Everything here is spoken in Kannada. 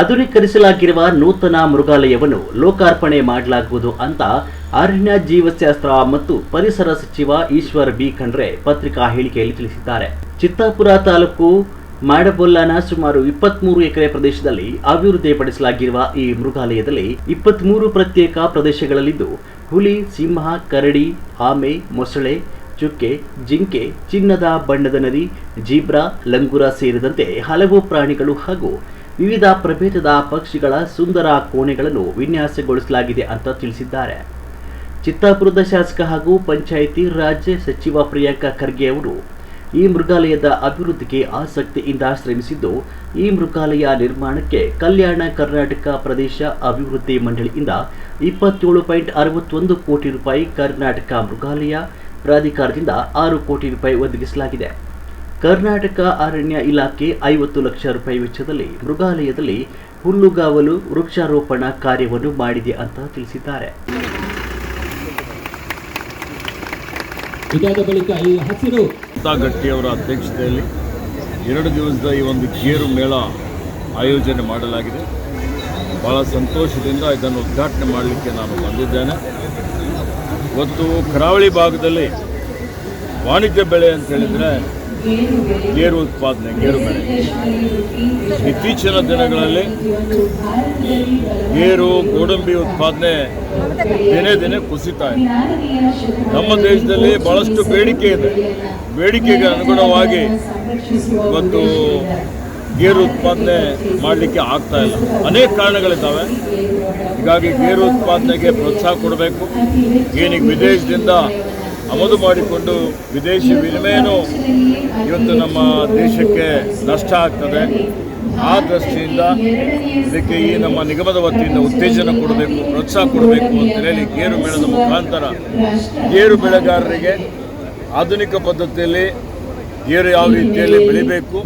ಆಧುನೀಕರಿಸಲಾಗಿರುವ ನೂತನ ಮೃಗಾಲಯವನ್ನು ಲೋಕಾರ್ಪಣೆ ಮಾಡಲಾಗುವುದು ಅಂತ ಅರಣ್ಯ ಜೀವಶಾಸ್ತ್ರ ಮತ್ತು ಪರಿಸರ ಸಚಿವ ಈಶ್ವರ್ ಬಿ ಖಂಡ್ರೆ ಪತ್ರಿಕಾ ಹೇಳಿಕೆಯಲ್ಲಿ ತಿಳಿಸಿದ್ದಾರೆ. ಚಿತ್ತಾಪುರ ತಾಲೂಕು ಮಾಡಬೊಲ್ಲನ ಸುಮಾರು 23 ಎಕರೆ ಪ್ರದೇಶದಲ್ಲಿ ಅಭಿವೃದ್ಧಿಪಡಿಸಲಾಗಿರುವ ಈ ಮೃಗಾಲಯದಲ್ಲಿ 23 ಪ್ರತ್ಯೇಕ ಪ್ರದೇಶಗಳಲ್ಲಿದ್ದು ಹುಲಿ, ಸಿಂಹ, ಕರಡಿ, ಆಮೆ, ಮೊಸಳೆ, ಚುಕ್ಕೆ, ಜಿಂಕೆ, ಚಿನ್ನದ ಬಣ್ಣದ ನರಿ, ಜೀಬ್ರಾ, ಲಂಗೂರ ಸೇರಿದಂತೆ ಹಲವು ಪ್ರಾಣಿಗಳು ಹಾಗೂ ವಿವಿಧ ಪ್ರಭೇದದ ಪಕ್ಷಿಗಳ ಸುಂದರ ಕೋಣೆಗಳನ್ನು ವಿನ್ಯಾಸಗೊಳಿಸಲಾಗಿದೆ ಅಂತ ತಿಳಿಸಿದ್ದಾರೆ. ಚಿತ್ತಾಪುರದ ಶಾಸಕ ಹಾಗೂ ಪಂಚಾಯಿತಿ ರಾಜ್ ಸಚಿವ ಪ್ರಿಯಾಂಕ ಖರ್ಗೆ ಅವರು ಈ ಮೃಗಾಲಯದ ಅಭಿವೃದ್ಧಿಗೆ ಆಸಕ್ತಿಯಿಂದ ಶ್ರಮಿಸಿದ್ದು, ಈ ಮೃಗಾಲಯ ನಿರ್ಮಾಣಕ್ಕೆ ಕಲ್ಯಾಣ ಕರ್ನಾಟಕ ಪ್ರದೇಶ ಅಭಿವೃದ್ಧಿ ಮಂಡಳಿಯಿಂದ 27.61 ಕೋಟಿ ರೂಪಾಯಿ, ಕರ್ನಾಟಕ ಮೃಗಾಲಯ ಪ್ರಾಧಿಕಾರದಿಂದ 6 ಕೋಟಿ ರೂಪಾಯಿ ಒದಗಿಸಲಾಗಿದೆ. ಕರ್ನಾಟಕ ಅರಣ್ಯ ಇಲಾಖೆ 50 ಲಕ್ಷ ರೂಪಾಯಿ ವೆಚ್ಚದಲ್ಲಿ ಮೃಗಾಲಯದಲ್ಲಿ ಹುಲ್ಲುಗಾವಲು, ವೃಕ್ಷಾರೋಪಣ ಕಾರ್ಯವನ್ನು ಮಾಡಿದೆ ಅಂತ ತಿಳಿಸಿದ್ದಾರೆ. ಇದಾದ ಬಳಿಕ ಈ ಹಸಿರು ಗಟ್ಟಿಯವರ ಅಧ್ಯಕ್ಷತೆಯಲ್ಲಿ 2 ದಿವಸದ ಈ ಒಂದು ಗೇರು ಮೇಳ ಆಯೋಜನೆ ಮಾಡಲಾಗಿದೆ. ಭಾಳ ಸಂತೋಷದಿಂದ ಇದನ್ನು ಉದ್ಘಾಟನೆ ಮಾಡಲಿಕ್ಕೆ ನಾನು ಬಂದಿದ್ದೇನೆ. ಇವತ್ತು ಕರಾವಳಿ ಭಾಗದಲ್ಲಿ ವಾಣಿಜ್ಯ ಬೆಳೆ ಅಂತ ಹೇಳಿದರೆ ಗೇರು ಉತ್ಪಾದನೆ, ಗೇರು ಬೆಳೆ. ಇತ್ತೀಚಿನ ದಿನಗಳಲ್ಲಿ ಗೇರು, ಗೋಡಂಬಿ ಉತ್ಪಾದನೆ ದಿನೇ ದಿನೇ ಕುಸಿತಾ ಇದೆ. ನಮ್ಮ ದೇಶದಲ್ಲಿ ಭಾಳಷ್ಟು ಬೇಡಿಕೆ ಇದೆ. ಬೇಡಿಕೆಗೆ ಅನುಗುಣವಾಗಿ ಇವತ್ತು ಗೇರು ಉತ್ಪಾದನೆ ಮಾಡಲಿಕ್ಕೆ ಆಗ್ತಾ ಇಲ್ಲ. ಅನೇಕ ಕಾರಣಗಳಿದ್ದಾವೆ. ಹೀಗಾಗಿ ಗೇರು ಉತ್ಪಾದನೆಗೆ ಪ್ರೋತ್ಸಾಹ ಕೊಡಬೇಕು. ಏನಿಗೆ ವಿದೇಶದಿಂದ ಆಮದು ಮಾಡಿಕೊಂಡು ವಿದೇಶಿ ವಿನಿಮಯನೂ ಇವತ್ತು ನಮ್ಮ ದೇಶಕ್ಕೆ ನಷ್ಟ ಆಗ್ತದೆ. ಆ ದೃಷ್ಟಿಯಿಂದ ಇದಕ್ಕೆ ಈ ನಮ್ಮ ನಿಗಮದ ವತಿಯಿಂದ ಉತ್ತೇಜನ ಕೊಡಬೇಕು, ಪ್ರೋತ್ಸಾಹ ಕೊಡಬೇಕು ಅಂತ ಹೇಳಿ ಗೇರು ಮೇಳದ ಮುಖಾಂತರ ಗೇರು ಬೆಳೆಗಾರರಿಗೆ ಆಧುನಿಕ ಪದ್ಧತಿಯಲ್ಲಿ ಗೇರು ಯಾವ ರೀತಿಯಲ್ಲಿ ಬೆಳಿಬೇಕು,